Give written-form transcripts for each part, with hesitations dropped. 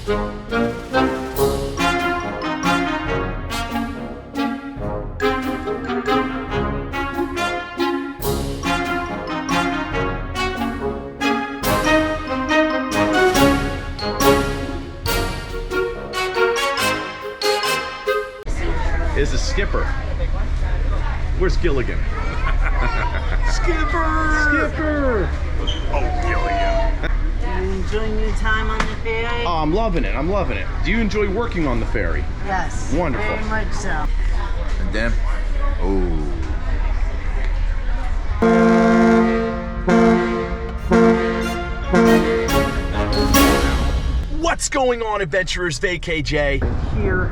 Is a skipper. Where's Gilligan? Skipper! Skipper! Oh, Gilligan. You enjoying your time on the ferry? Oh, I'm loving it. I'm loving it. Do you enjoy working on the ferry? Yes. Wonderful. Very much so. And then, oh. What's going on, adventurers? VKJ here.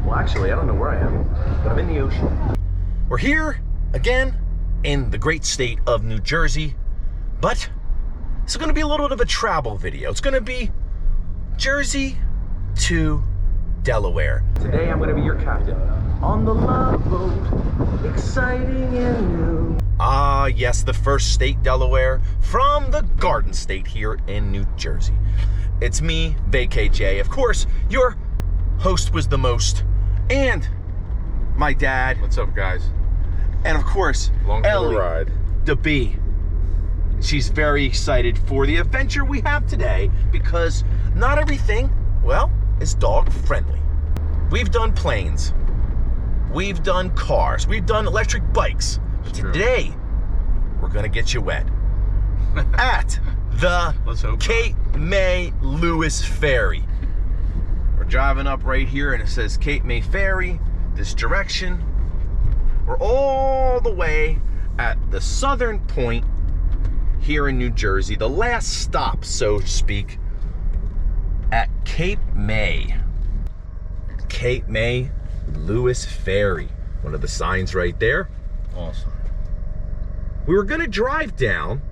Well, actually, I don't know where I am, but I'm in the ocean. We're here again in the great state of New Jersey, but it's going to be a little bit of a travel video. It's going to be Jersey to Delaware. Today, I'm going to be your captain on the love boat, exciting and new. Ah, yes, the first state, Delaware, from the Garden State here in New Jersey. It's me, VKJ. Of course, your host was the most, and my dad. What's up, guys? And of course, Long for Ellie, the ride. the bee. She's very excited for the adventure we have today because not everything, well, is dog friendly. We've done planes, we've done cars, we've done electric bikes. Today, we're gonna get you wet at the Cape May Lewis Ferry. We're driving up right here and it says Cape May Ferry, this direction. We're all the way at the southern point here in New Jersey, the last stop, so to speak, at Cape May. Cape May Lewis Ferry. One of the signs right there. Awesome. We were gonna drive down,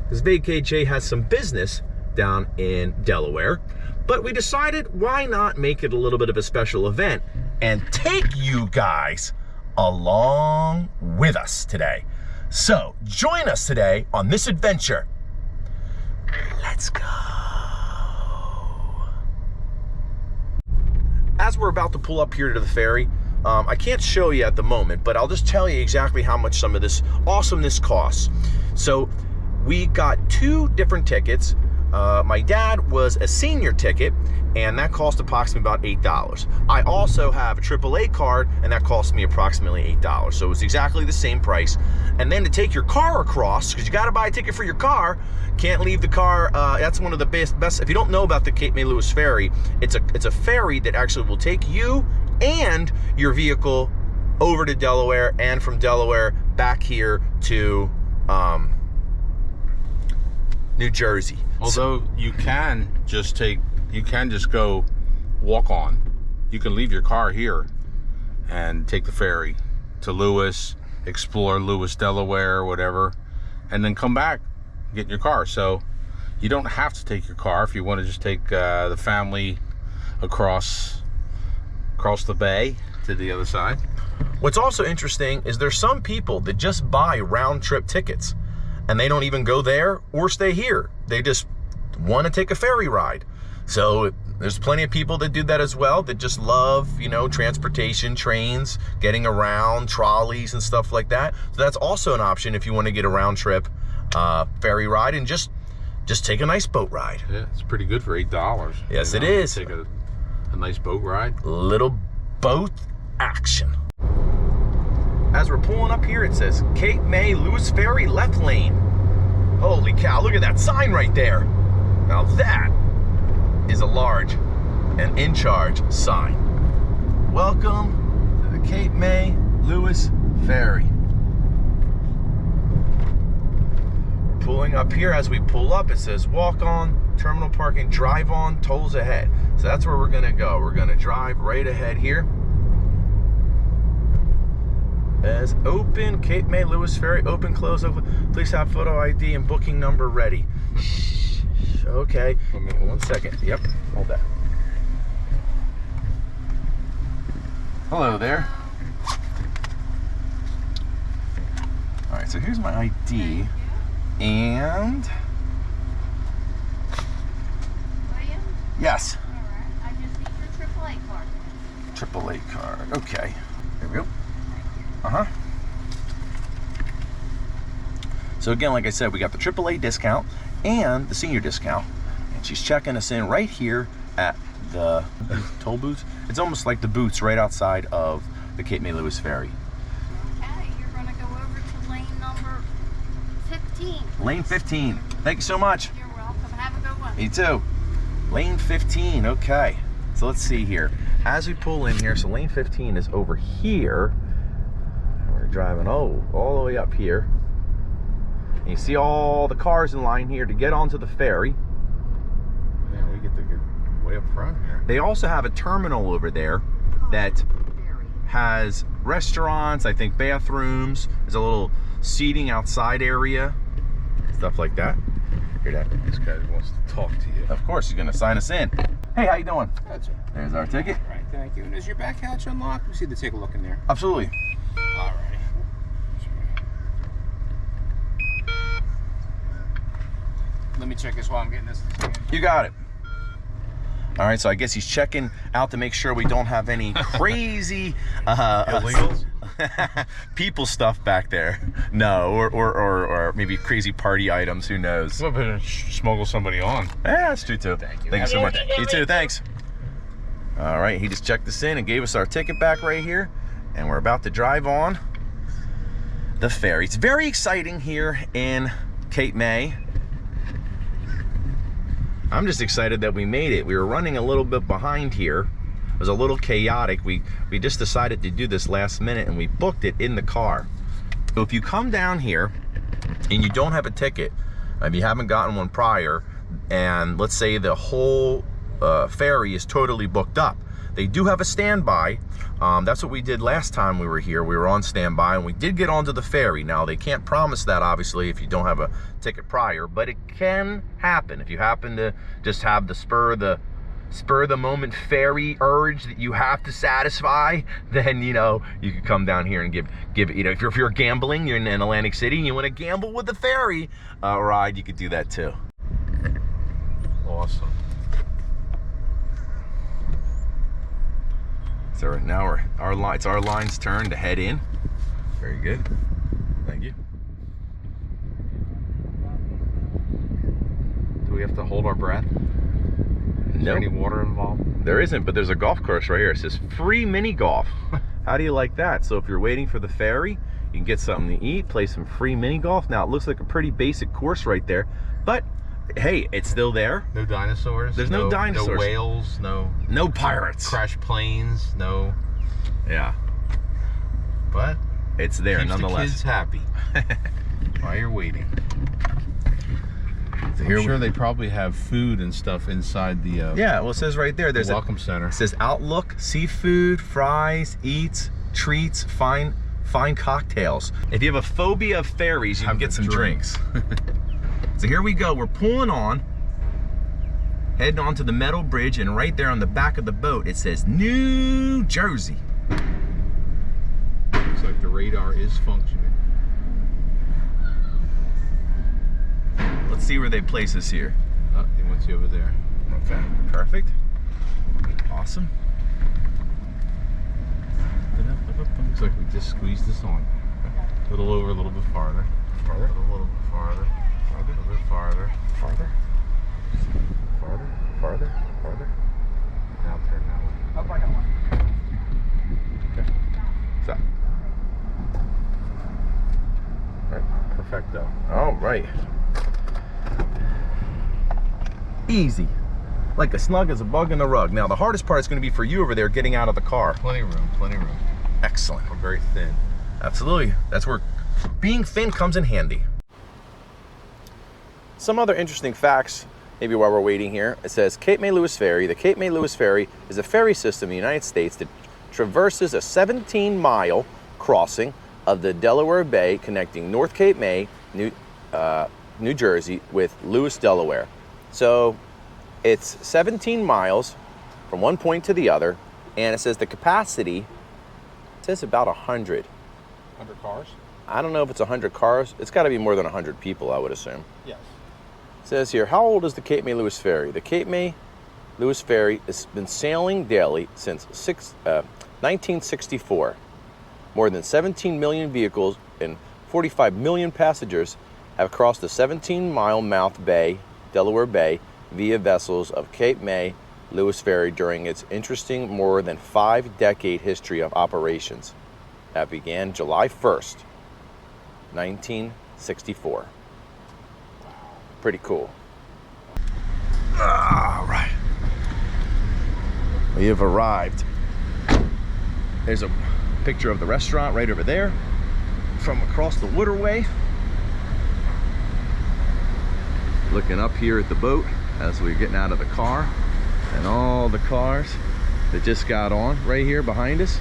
because VKJ has some business down in Delaware, but we decided why not make it a little bit of a special event and take you guys along with us today. So join us today on this adventure. Let's go. As we're about to pull up here to the ferry, I can't show you at the moment, but I'll just tell you exactly how much some of this awesomeness costs. So we got 2 different tickets. My dad was a senior ticket, and that cost approximately about $8. I also have a AAA card, and that cost me approximately $8. So it was exactly the same price. And then to take your car across, because you got to buy a ticket for your car, can't leave the car. That's one of the best. If you don't know about the Cape May Lewis Ferry, it's a ferry that actually will take you and your vehicle over to Delaware, and from Delaware back here to New Jersey. Although you can just go walk on. You can leave your car here and take the ferry to Lewis, explore Lewis, Delaware, whatever, and then come back, get in your car. So you don't have to take your car if you want to just take the family across the bay to the other side. What's also interesting is there's some people that just buy round trip tickets and they don't even go there or stay here. They just want to take a ferry ride. So there's plenty of people that do that as well, that just love, you know, transportation, trains, getting around, trolleys and stuff like that. So that's also an option if you want to get a round trip ferry ride and just take a nice boat ride. Yeah, it's pretty good for $8. Yes, it is. Take a nice boat ride. Little boat action. As we're pulling up here, it says Cape May Lewis Ferry, left lane. Holy cow, look at that sign right there. Now that is a large and in charge sign. Welcome to the Cape May Lewis Ferry. We're pulling up here. As we pull up, it says walk on, terminal parking, drive on, tolls ahead. So that's where we're gonna go. We're gonna drive right ahead here. As open, Cape May Lewis Ferry, open, close, open. Please have photo ID and booking number ready. Okay, 1 second. Yep, hold that. Hello there. All right, so here's my ID, and Yes. All right. I just need your AAA card. AAA card. Okay. Here we go. Uh-huh. So again, like I said, we got the AAA discount and the senior discount. And she's checking us in right here at the toll booth. It's almost like the booths right outside of the Cape May Lewis Ferry. Okay, you're going to go over to lane number 15. Lane 15. Thank you so much. You're welcome. Have a good one. Me too. Lane 15, okay. So let's see here. As we pull in here, so lane 15 is over here. We're driving, all the way up here. And you see all the cars in line here to get onto the ferry. Man, we get to get way up front here. They also have a terminal over there that has restaurants, I think bathrooms. There's a little seating outside area, stuff like that. Hear that? This guy wants to talk to you. Of course, he's gonna sign us in. Hey, how you doing? That's it. There's our ticket. All right, thank you. And is your back hatch unlocked? We see to take a look in there. Absolutely. All right. Let me check this while I'm getting this. You got it. All right, so I guess he's checking out to make sure we don't have any crazy Illegals? people stuff back there. No, or maybe crazy party items. Who knows? I'm gonna smuggle somebody on. Yeah, that's true too. Thank you. Thank you so much. You too. Thanks. All right, he just checked us in and gave us our ticket back right here, and we're about to drive on the ferry. It's very exciting here in Cape May. I'm just excited that we made it. We were running a little bit behind here. It was a little chaotic. We just decided to do this last minute and we booked it in the car. So if you come down here and you don't have a ticket, if you haven't gotten one prior, and let's say the whole ferry is totally booked up, they do have a standby. That's what we did last time we were here. We were on standby and we did get onto the ferry. Now they can't promise that obviously if you don't have a ticket prior, but it can happen. If you happen to just have the spur of the moment ferry urge that you have to satisfy, then you could come down here and give if you're gambling, you're in Atlantic City and you want to gamble with the ferry ride, you could do that too. Awesome. So now it's our line's turn to head in. Very good. Thank you. Do we have to hold our breath? Is there any water involved? There isn't, but there's a golf course right here. It says free mini golf. How do you like that? So if you're waiting for the ferry, you can get something to eat, play some free mini golf. Now it looks like a pretty basic course right there, but hey, it's still there. No dinosaurs? There's no dinosaurs. No whales, no pirates. Crash planes, no. Yeah. But it's there keeps nonetheless. The kids happy while you're waiting. So I'm sure they probably have food and stuff inside the yeah, well it says right there, there's welcome center. It says Outlook, seafood, fries, eats, treats, fine cocktails. If you have a phobia of ferries, you can get some drinks. So here we go, we're pulling on, heading onto the metal bridge, and right there on the back of the boat, it says New Jersey. Looks like the radar is functioning. Let's see where they place us here. Oh, they went you over there. Okay, perfect. Awesome. Looks like we just squeezed this on. A little over, a little bit farther. Farther? A little bit farther. Farther? A little bit farther. Farther? Farther? Farther? Farther? Now turn that way. Oh, I got one. Okay. Stop. All right, perfecto. All right. Easy. Like as snug as a bug in the rug. Now the hardest part is going to be for you over there getting out of the car. Plenty of room, plenty of room. Excellent. We're very thin. Absolutely. That's where being thin comes in handy. Some other interesting facts, maybe while we're waiting here. It says Cape May Lewis Ferry. The Cape May Lewis Ferry is a ferry system in the United States that traverses a 17-mile crossing of the Delaware Bay connecting North Cape May, New Jersey with Lewis, Delaware. So it's 17 miles from one point to the other, and it says the capacity, it says about 100. 100 cars? I don't know if it's 100 cars. It's got to be more than 100 people, I would assume. Yes. It says here, how old is the Cape May Lewis Ferry? The Cape May Lewis Ferry has been sailing daily since 1964. More than 17 million vehicles and 45 million passengers have crossed the 17-mile mouth bay, Delaware Bay, via vessels of Cape May Lewis Ferry during its interesting more than 5-decade history of operations that began July 1st, 1964. Pretty cool. All right. We have arrived. There's a picture of the restaurant right over there from across the waterway. Looking up here at the boat as we're getting out of the car, and all the cars that just got on right here behind us.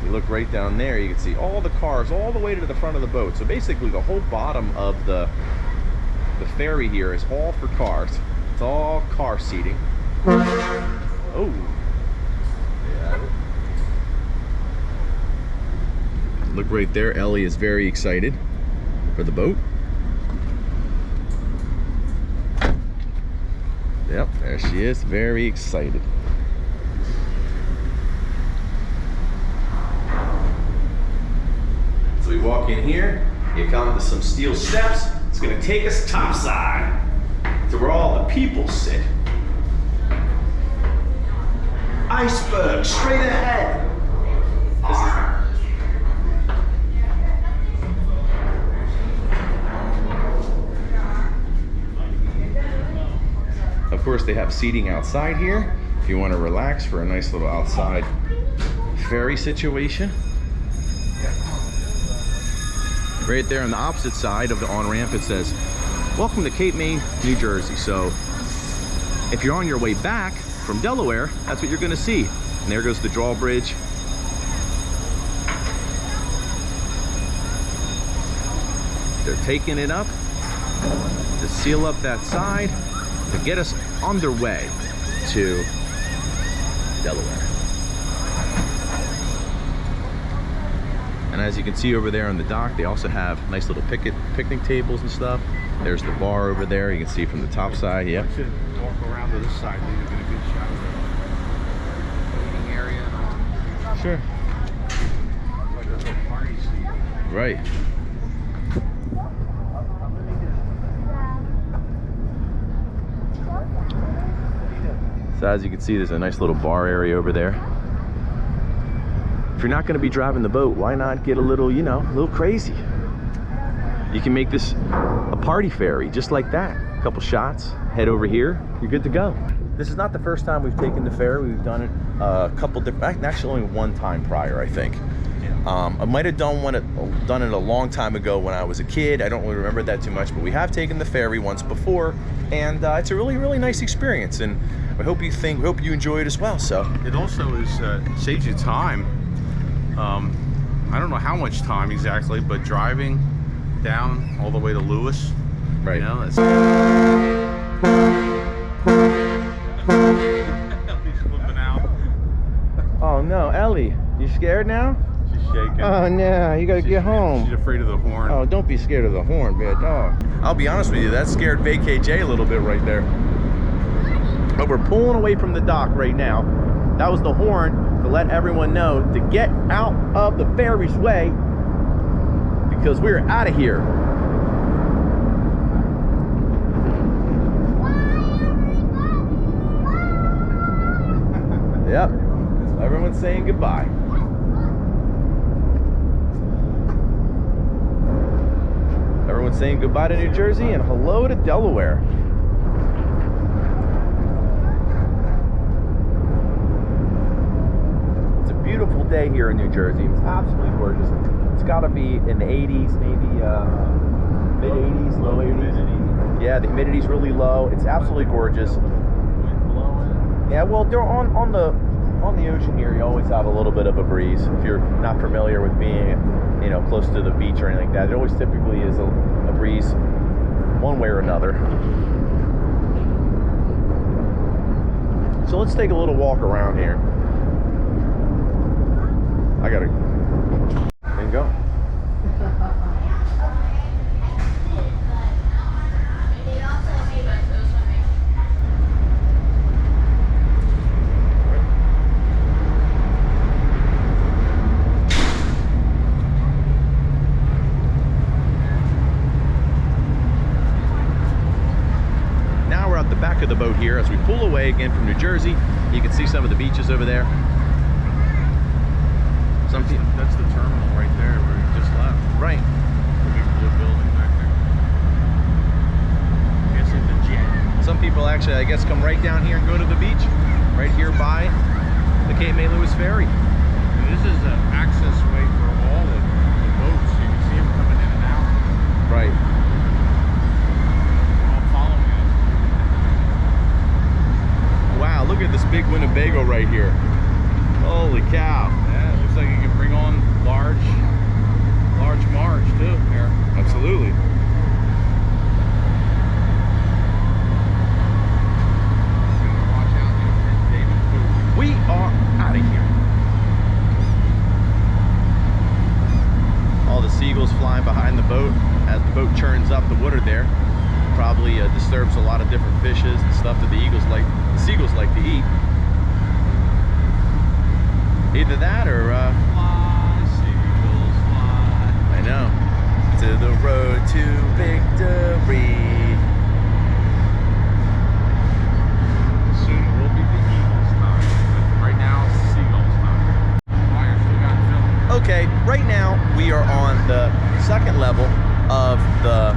You look right down there, you can see all the cars all the way to the front of the boat. So basically the whole bottom of the ferry here is all for cars. It's all car seating. Oh, yeah. Look right there, Ellie is very excited for the boat. Yep, there she is, very excited. So we walk in here, you come to some steel steps. It's gonna take us topside to where all the people sit. Iceberg, straight ahead. Of course, they have seating outside here if you want to relax for a nice little outside ferry situation. Right there on the opposite side of the on-ramp, it says, "Welcome to Cape May, New Jersey." So if you're on your way back from Delaware, that's what you're going to see. And there goes the drawbridge. They're taking it up to seal up that side to get us on their way to Delaware. And as you can see over there on the dock, they also have nice little picnic tables and stuff. There's the bar over there. You can see from the top side. Yeah. I should walk around to this side, maybe get a good shot of the eating area and all. Sure. Like a little party seat. Right. So as you can see, there's a nice little bar area over there. If you're not going to be driving the boat, why not get a little, you know, a little crazy? You can make this a party ferry, just like that. A couple shots, head over here, you're good to go. This is not the first time we've taken the ferry. We've done it a couple different, actually only one time prior, I think. I might have done it a long time ago when I was a kid. I don't really remember that too much, but we have taken the ferry once before, and it's a really, really nice experience. And I hope you enjoy it as well. So It also is saves you time. I don't know how much time exactly, but driving down all the way to Lewis, right. you know, that's He's flipping out. Oh no, Ellie, you scared now? She's shaking. Oh no, you gotta get home. She's afraid of the horn. Oh, don't be scared of the horn, bad dog. I'll be honest with you, that scared VKJ a little bit right there. But we're pulling away from the dock right now. That was the horn to let everyone know to get out of the ferry's way because we're out of here. Yep, everyone's saying goodbye. Everyone's saying goodbye to New Jersey and hello to Delaware. It's a beautiful day here in New Jersey. It's absolutely gorgeous. It's got to be in the 80s, maybe mid 80s, low 80s. Yeah, the humidity's really low. It's absolutely gorgeous. Yeah, well, they're on the ocean here. You always have a little bit of a breeze. If you're not familiar with being, you know, close to the beach or anything like that, there always typically is a breeze, one way or another. So let's take a little walk around here. I gotta and go. boat here. As we pull away again from New Jersey, you can see some of the beaches over there. That's the terminal right there where we just left. Right. The big blue building back there. Guess it's the jet. Some people actually, I guess, come right down here and go to the beach, right here by the Cape May Lewis Ferry. And this is an access way for all the boats. You can see them coming in and out. Right. All following us. Wow, look at this big Winnebago right here. Holy cow. Yeah, it looks like you can bring on large Marge too here. Absolutely. Watch out, David Food. We are out of here. All the seagulls flying behind the boat as the boat churns up the water there. Probably disturbs a lot of different fishes and stuff that the seagulls like to eat. Either that or Fly, seagulls fly. I know. To the road to victory. Soon it will be the eagles' time, but right now it's the seagulls' time. Wire still got film. Okay, right now we are on the second level of the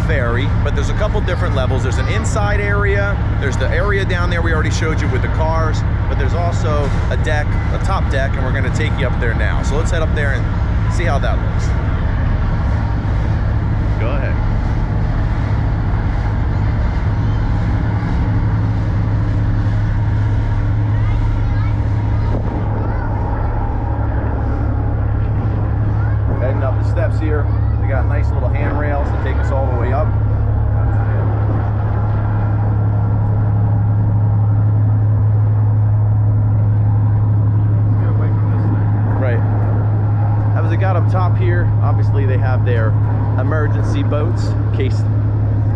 ferry, but there's a couple different levels. There's an inside area, there's the area down there we already showed you with the cars, but there's also a deck, a top deck, and we're going to take you up there now. So let's head up there and see how that looks. Go ahead. Heading up the steps here. They got nice little handrails to take us all the way up. Get away from this thing. Right. As they got up top here, obviously they have their emergency boats in case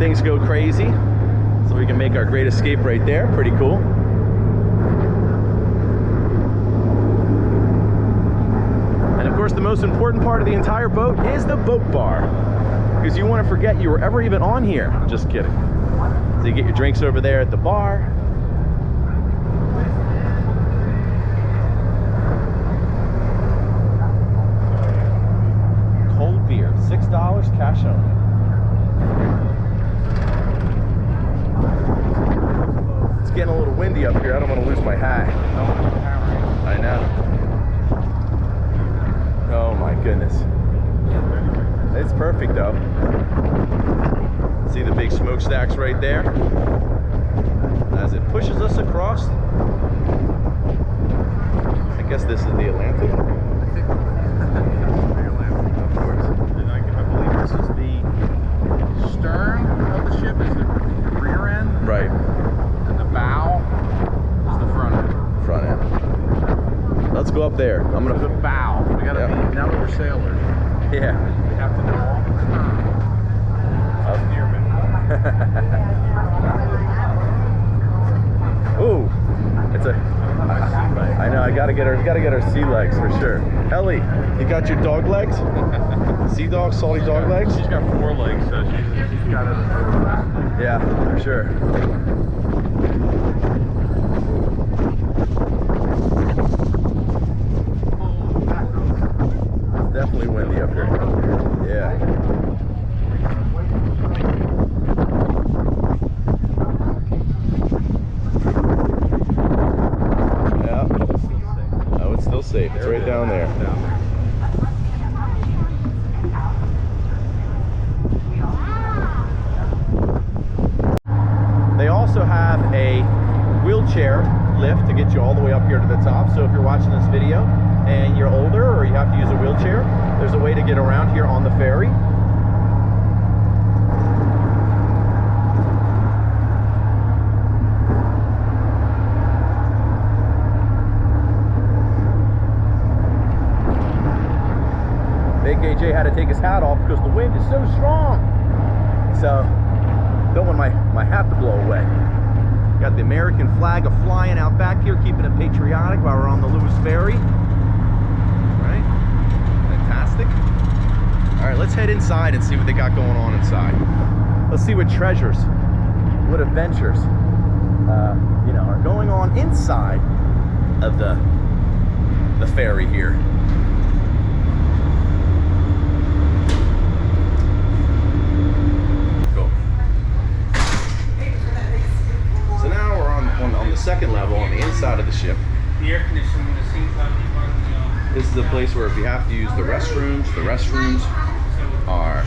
things go crazy. So we can make our great escape right there. Pretty cool. And of course, the most important part of the entire boat is the boat bar. Because you want to forget you were ever even on here. Just kidding. So you get your drinks over there at the bar. Cold beer, $6, cash only. It's getting a little windy up here. I don't want to lose my hat. I know. Oh my goodness. It's perfect though. See the big smokestacks right there? As it pushes us across. I guess this is the Atlantic. Of course. And I believe this is the stern of the ship, is the rear end. Right. And the bow is the front end. Front end. Let's go up there. I'm The gonna. bow. We gotta Yep. be, now that we're sailors, Yeah. we have to know all the terms of steerman. Ooh, it's a. I know. I gotta get her sea legs for sure. Ellie, you got your dog legs? Sea dog, salty dog legs? She's got 4 legs, so she's got it. Yeah, for sure. It's definitely windy up here. Yeah. Yeah. Oh, it's still safe. It's right down there. They also have a wheelchair lift to get you all the way up here to the top. So if you're watching this video and you're older or you have to use a wheelchair, there's a way to get around here on the ferry. Big AJ had to take his hat off because the wind is so strong. So don't want my hat to blow away. Got the American flag flying out back here, keeping it patriotic while we're on the Lewis Ferry. Right? Fantastic. All right, let's head inside and see what they got going on inside. Let's see what treasures, what adventures you know, are going on inside of the ferry here. Cool. So now we're on the second level on the inside of the ship. The air conditioning, the seats on This is the place where if you have to use the restrooms are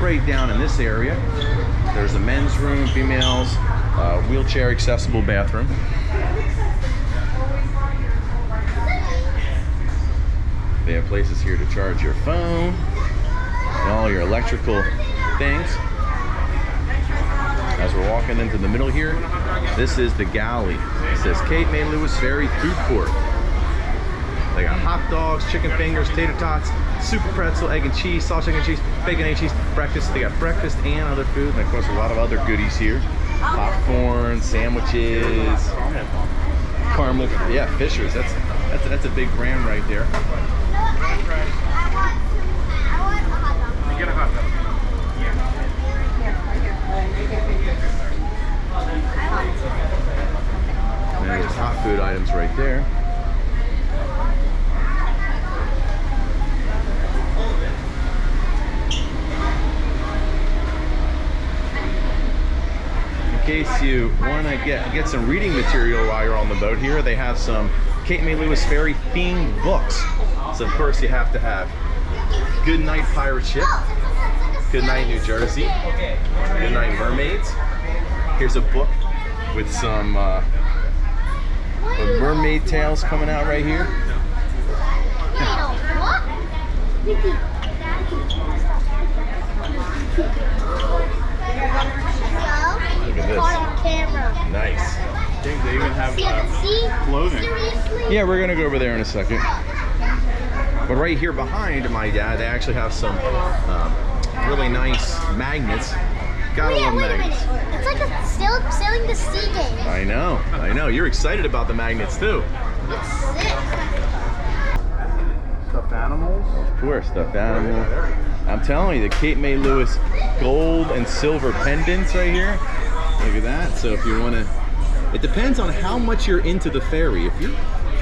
right down in this area. There's a men's room, females, wheelchair accessible bathroom. They have places here to charge your phone and all your electrical things. As we're walking into the middle here, this is the galley. It says Cape May Lewis Ferry Food Court. They got hot dogs, chicken fingers, tater tots, super pretzel, egg and cheese, sausage, egg and cheese, bacon, egg and cheese, breakfast. They got breakfast and other food, and of course a lot of other goodies here. Popcorn, sandwiches, caramel, yeah, Fisher's. That's a big brand right there. Get a hot dog. And there's hot food items right there. In case you want to get some reading material while you're on the boat here, they have some Cape May Lewis Ferry themed books. So of course you have to have Good Night Pirate Ship, Good Night New Jersey, Good Night Mermaids. Here's a book with some mermaid tales coming out right here. Look at this. Nice. I think they even have clothing. Yeah, we're gonna go over there in a second. But right here behind my dad, they actually have some really nice magnets. Gotta love magnets. It's like sailing the sea game. I know. You're excited about the magnets too. It's sick. Stuffed animals. Of course, stuffed animal. I'm telling you, the Cape May Lewis gold and silver pendants right here. Look at that. So if you want to, it depends on how much you're into the ferry. If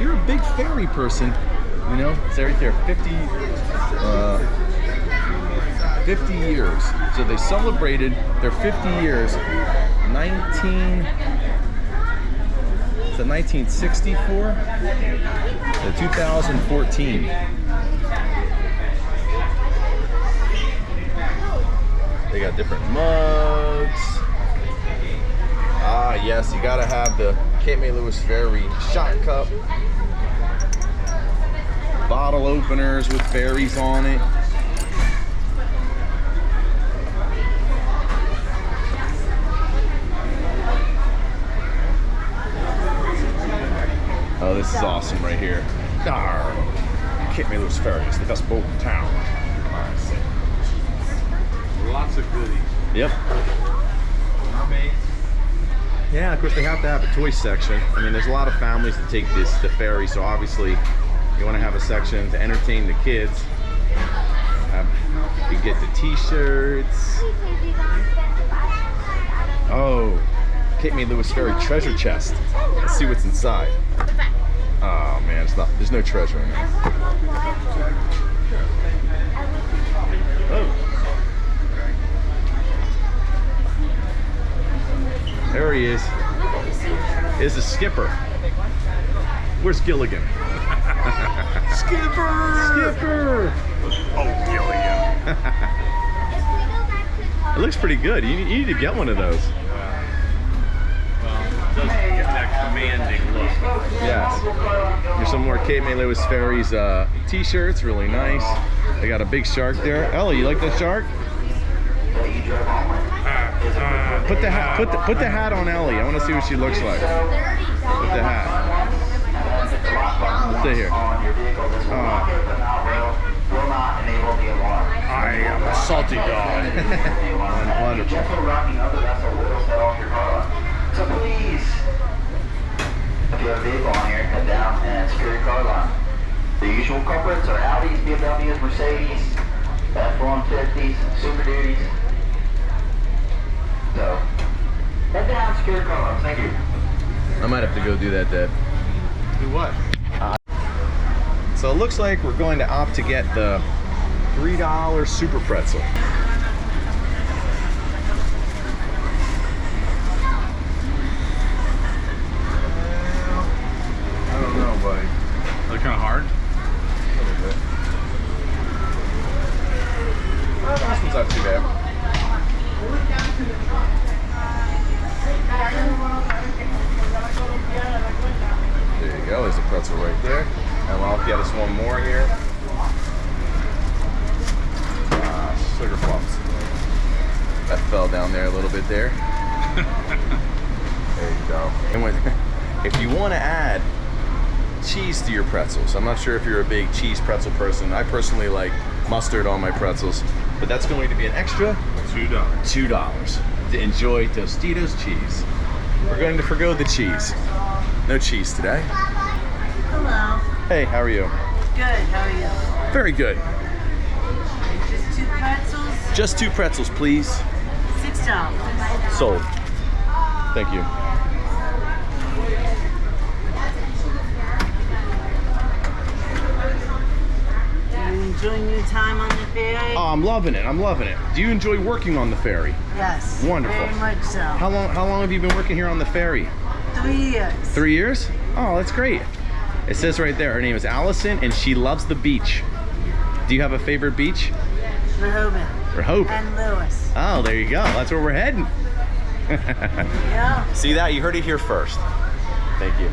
you're a big ferry person, you know, it's right there, 50 years. So they celebrated their 50 years, 1964 to 2014. They got different mugs. Ah, yes, you gotta have the Cape May Lewis Ferry shot cup. Bottle openers with fairies on it. Oh, this is awesome right here. Darn. Cape May Lewis Ferry is the best boat in town. Lots of goodies. Yep. Mermaids. Yeah, of course they have to have a toy section. I mean, there's a lot of families that take the ferry, so obviously you want to have a section to entertain the kids. You get the t-shirts. Oh, Cape May Lewis Ferry treasure chest. Let's see what's inside. Oh man, there's no treasure in there. Oh. There he is. Is the skipper. Where's Gilligan? Skipper! Oh, Gilligan. It looks pretty good. You need to get one of those. Well, it does get that commanding look. Yes. Here's some more Cape May Lewis Ferry's t-shirts. Really nice. They got a big shark there. Ellie, you like that shark? Put the hat on Ellie. I want to see what she looks like. Put the hat. Stay here. I am a salty dog. Wonderful. So please, if you have a vehicle on here, head down and secure your car line. The usual culprits are Audis, BMWs, Mercedes, F-150s, Super Duties. So, head down, security card line. Thank you. I might have to go do that, Dad. Do what? So it looks like we're going to opt to get the $3 super pretzel. I don't know, buddy. They're kind of hard. A little bit. Well, this one's not too bad. There you go, there's a pretzel right there. And I'll get us one more here. Sugar plums. That fell down there a little bit there. There you go. And if you want to add cheese to your pretzels, I'm not sure if you're a big cheese pretzel person. I personally like mustard on my pretzels, but that's going to be an extra $2 to enjoy Tostitos cheese. We're going to forgo the cheese. No cheese today. Hello. Hey, how are you? Good. How are you? Very good. Just 2 pretzels. Just 2 pretzels, please. $6. Sold. Thank you. You enjoying your time on the ferry? Oh, I'm loving it. I'm loving it. Do you enjoy working on the ferry? Yes. Wonderful. Very much so. How long have you been working here on the ferry? 3 years. 3 years? Oh, that's great. It says right there, her name is Allison, and she loves the beach. Do you have a favorite beach? Rehoboth. Rehoboth. And Lewis. Oh, there you go. That's where we're heading. Yeah. See that? You heard it here first. Thank you.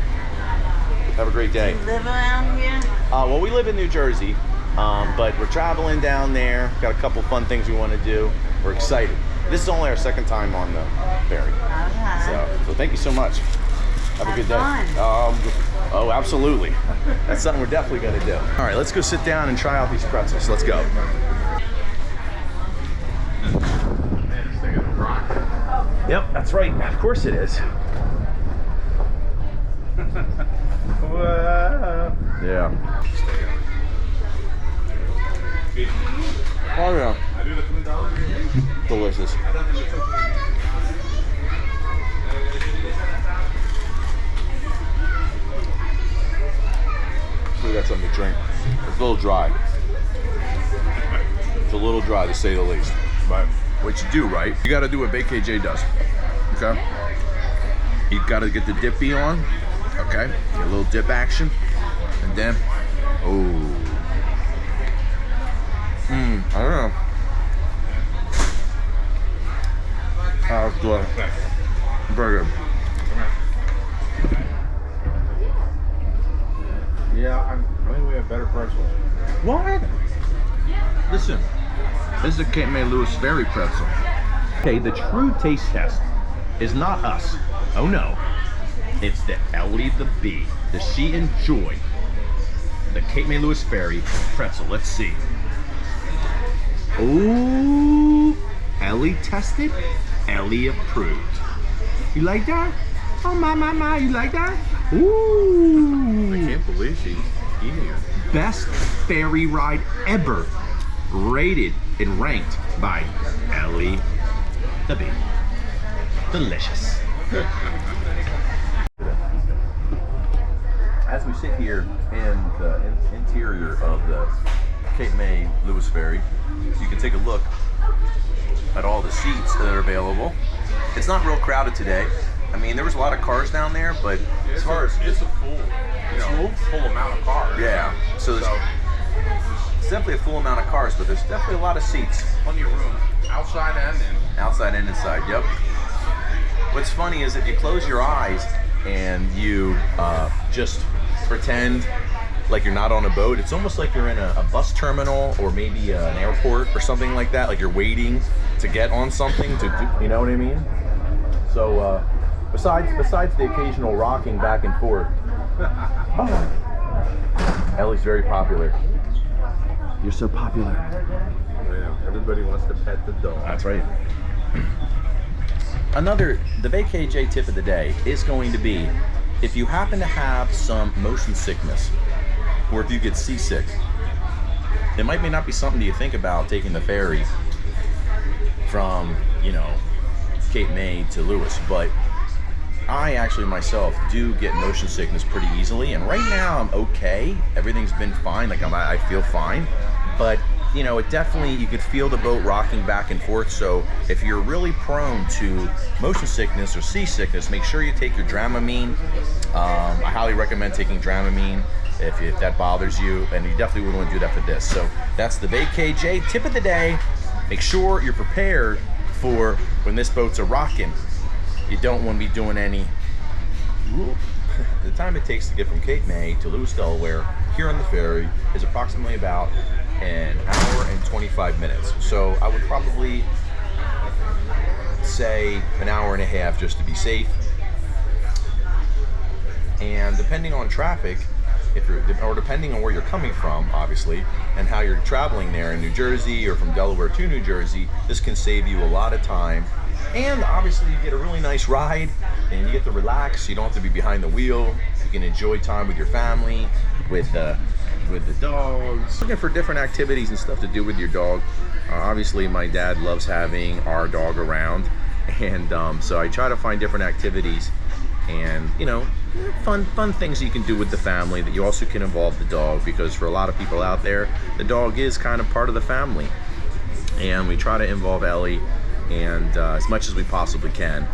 Have a great day. You live around here? Well, we live in New Jersey, but we're traveling down there. Got a couple fun things we want to do. We're excited. This is only our 2nd time on the ferry. Okay. So thank you so much. Have a good day. fun. Oh, absolutely. That's something we're definitely going to do. All right, let's go sit down and try out these pretzels. Let's go. Man, this thing is rock. Yep, that's right. Of course it is. Wow. Yeah. Oh yeah. Delicious. We got something to drink. It's a little dry. It's a little dry to say the least. But what you do, right? You gotta do what BKJ does. Okay? You gotta get the dippy on. Okay? Get a little dip action. And then, oh. I don't know. That's good. Very good. Yeah, I think we have better pretzels. What? Listen, this is a Cape May Lewis Ferry pretzel. Okay, the true taste test is not us. Oh no. It's the Ellie the Bee. Does she enjoy the Cape May Lewis Ferry pretzel? Let's see. Ooh, Ellie tested, Ellie approved. You like that? Oh my, you like that? Ooh. I can't believe she's eating it. Best ferry ride ever, rated and ranked by Ellie the Bee. Delicious. As we sit here in the interior of the Cape May Lewis Ferry, you can take a look at all the seats that are available. It's not real crowded today. I mean, there was a lot of cars down there, but as far as it's a full amount of cars. yeah, so it's definitely a full amount of cars, but there's definitely a lot of seats. Plenty of room, outside and in. Outside and inside, yep. What's funny is if you close your eyes and you just pretend like you're not on a boat, it's almost like you're in a bus terminal or maybe an airport or something like that, like you're waiting to get on something to do, you know what I mean? So besides the occasional rocking back and forth, Ellie's very popular. You're so popular. Yeah, everybody wants to pet the dog. That's right. The BKJ tip of the day is going to be, if you happen to have some motion sickness, or if you get seasick, it may not be something you think about taking the ferry from, Cape May to Lewis, but I actually myself do get motion sickness pretty easily, and right now I'm okay. Everything's been fine. Like I feel fine, but you know, it definitely, you could feel the boat rocking back and forth. So if you're really prone to motion sickness or seasickness, make sure you take your Dramamine. I highly recommend taking Dramamine if that bothers you, and you definitely wouldn't want to do that for this. So that's the Bay KJ tip of the day. Make sure you're prepared for when this boat's a rocking. You don't want to be doing any. The time it takes to get from Cape May to Lewis, Delaware, here on the ferry, is approximately about an hour and 25 minutes. So I would probably say an hour and a half just to be safe. And depending on traffic, or depending on where you're coming from, obviously, and how you're traveling there in New Jersey or from Delaware to New Jersey, this can save you a lot of time. And obviously you get a really nice ride and you get to relax. You don't have to be behind the wheel. You can enjoy time with your family, with the dogs. Looking for different activities and stuff to do with your dog. Obviously my dad loves having our dog around, and so I try to find different activities and, you know, fun things you can do with the family that you also can involve the dog, because for a lot of people out there, the dog is kind of part of the family. And we try to involve Ellie and as much as we possibly can.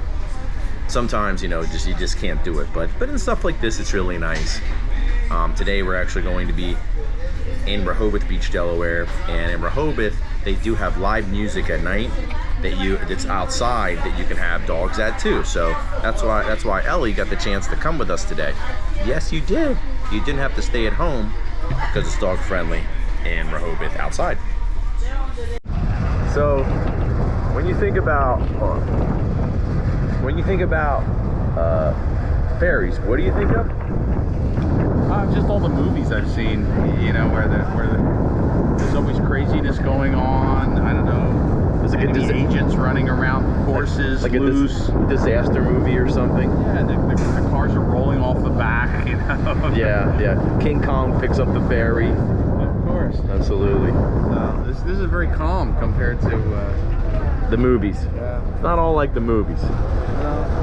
Sometimes, you know, you just can't do it, but in stuff like this, it's really nice. Today we're actually going to be in Rehoboth Beach, Delaware, and in Rehoboth they do have live music at night that's outside that you can have dogs at too. So that's why Ellie got the chance to come with us today. Yes, you did. You didn't have to stay at home because it's dog friendly in Rehoboth outside. So when you think about ferries, what do you think of? Just all the movies I've seen, you know, where there's always craziness going on. I don't know. There's like enemy agents running around horses, like loose. a disaster movie or something. Yeah, the cars are rolling off the back, you know. Yeah. King Kong picks up the ferry. Of course. Absolutely. This is very calm compared to the movies. Yeah. It's not all like the movies.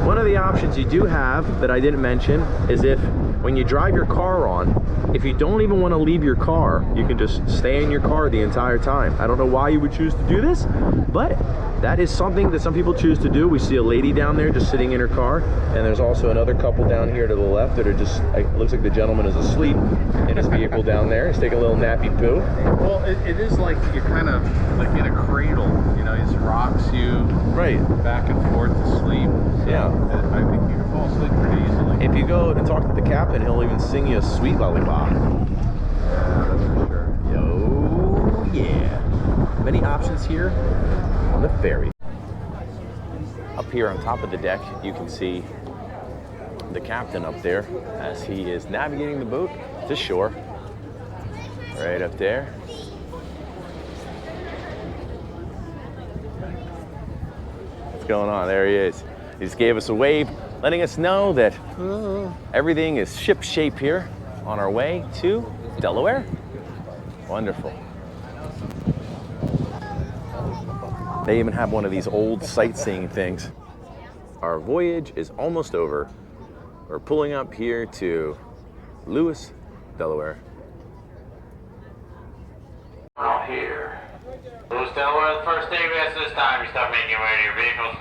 One of the options you do have that I didn't mention is if when you drive your car on, if you don't even want to leave your car, you can just stay in your car the entire time. I don't know why you would choose to do this, but that is something that some people choose to do. We see a lady down there just sitting in her car, and there's also another couple down here to the left that are just, it looks like the gentleman is asleep in his vehicle down there. He's taking a little nappy poo. Well, it is like you're kind of like in a cradle, you know, it just rocks you right back and forth to sleep. So yeah. I think you can fall asleep pretty easily. If you go and talk to the captain, he'll even sing you a sweet lullaby. Yeah, that's for sure. Yo, yeah. Many options here on the ferry. Up here on top of the deck, you can see the captain up there as he is navigating the boat to shore. Right up there. What's going on? There he is. He just gave us a wave, letting us know that everything is ship-shape here on our way to Delaware. Wonderful. They even have one of these old sightseeing things. Our voyage is almost over. We're pulling up here to Lewis, Delaware. Out here. Lewis, Delaware, the first day rest this time you start making your way to your vehicles.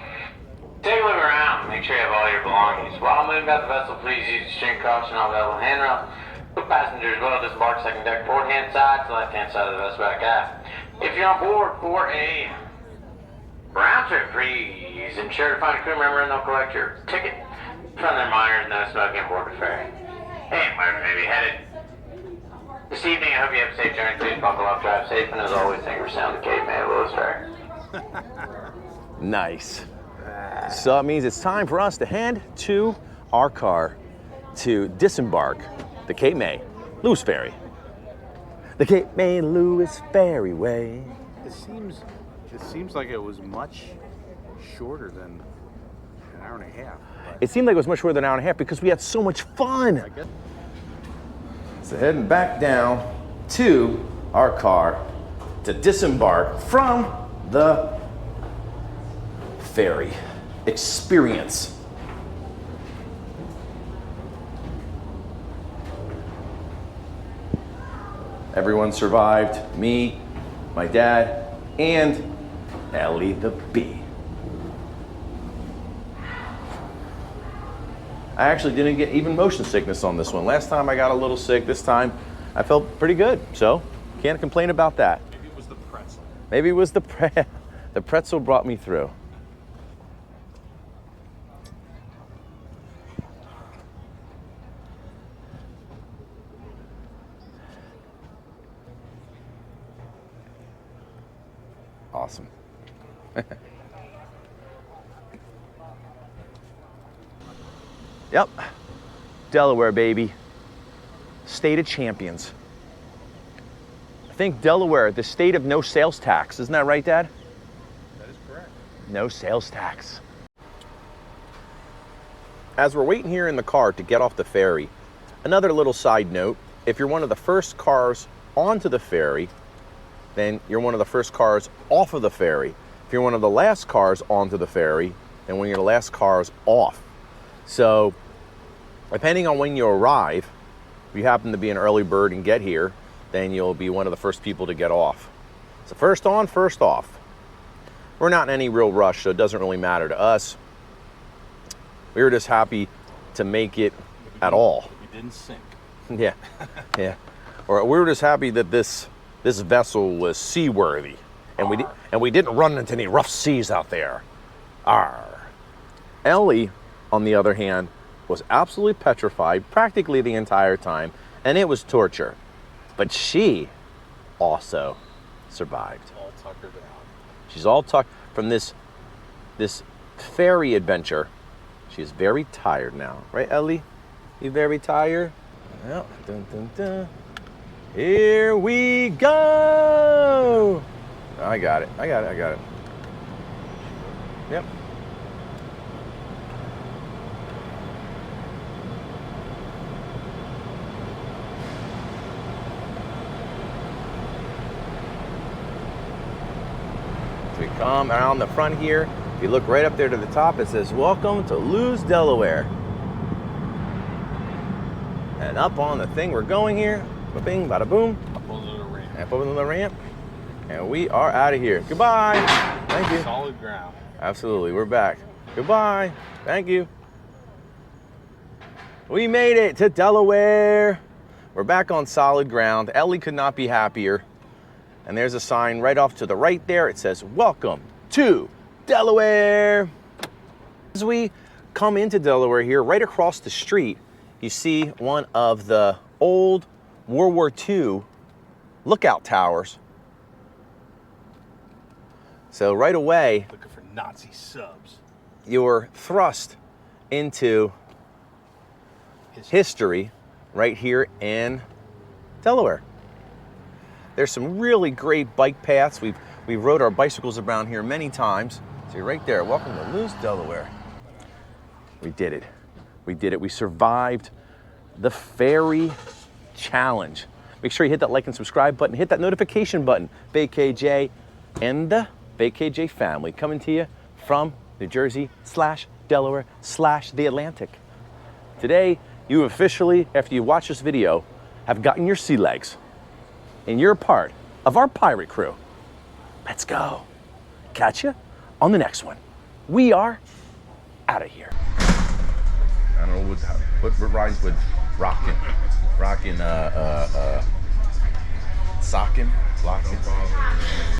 Take a look around, make sure you have all your belongings. While moving about the vessel, please use extreme caution on level handrail. For passengers well, disembark second deck port hand side to left hand side of the vessel back aft. If you're on board for a round trip, please ensure to find a crew member and they'll collect your ticket. Friendly reminders, no smoking aboard the ferry. Hey, where may be headed. This evening, I hope you have a safe journey. Please buckle up, drive safe, and as always, thank you for sound the Cape May Lewis Ferry. Nice. So it means it's time for us to head to our car to disembark the Cape May Lewis Ferry. The Cape May Lewis Ferryway. It seems like it was much shorter than an hour and a half. It seemed like it was much shorter than an hour and a half because we had so much fun. So heading back down to our car to disembark from the ferry experience. Everyone survived. Me, my dad, and Ellie the bee. I actually didn't get even motion sickness on this one. Last time I got a little sick. This time I felt pretty good. So can't complain about that. Maybe it was the pretzel. Maybe it was the pretzel brought me through. Awesome. Yep. Delaware, baby. State of champions. I think Delaware, the state of no sales tax. Isn't that right, Dad? That is correct. No sales tax. As we're waiting here in the car to get off the ferry, another little side note, if you're one of the first cars onto the ferry, then you're one of the first cars off of the ferry. If you're one of the last cars onto the ferry, then when you're the last cars off. So, depending on when you arrive, if you happen to be an early bird and get here, then you'll be one of the first people to get off. So first on, first off. We're not in any real rush, so it doesn't really matter to us. We were just happy to make it at all. We didn't sink. Yeah, yeah. Or we were just happy that this vessel was seaworthy, and we didn't run into any rough seas out there. Arr. Ellie, on the other hand, was absolutely petrified practically the entire time, and it was torture. But she also survived. All tuckered out. She's all tucked from this ferry adventure. She is very tired now, right, Ellie? You very tired? Well, dun, dun, dun. Here we go! I got it. Yep. As we come around the front here, if you look right up there to the top, it says, "Welcome to Lewes, Delaware." And up on the thing we're going here, ba-bing, bada-boom. Up a little ramp. Up on the ramp. And we are out of here. Goodbye. Thank you. Solid ground. Absolutely, we're back. Goodbye. Thank you. We made it to Delaware. We're back on solid ground. Ellie could not be happier. And there's a sign right off to the right there. It says, "Welcome to Delaware." As we come into Delaware here, right across the street, you see one of the old World War II lookout towers. So right away, Looking for Nazi subs. you're thrust into history right here in Delaware. There's some really great bike paths. We've rode our bicycles around here many times. See right there, welcome to Lewes, Delaware. We did it. We did it. We survived the ferry challenge. Make sure you hit that like and subscribe button. Hit that notification button. Bay KJ and the Bay KJ family coming to you from New Jersey / Delaware / the Atlantic. Today, you officially, after you watch this video, have gotten your sea legs. And you're a part of our pirate crew. Let's go. Catch you on the next one. We are out of here. I don't know what rhymes with rockin'. Rockin', sockin', lockin'.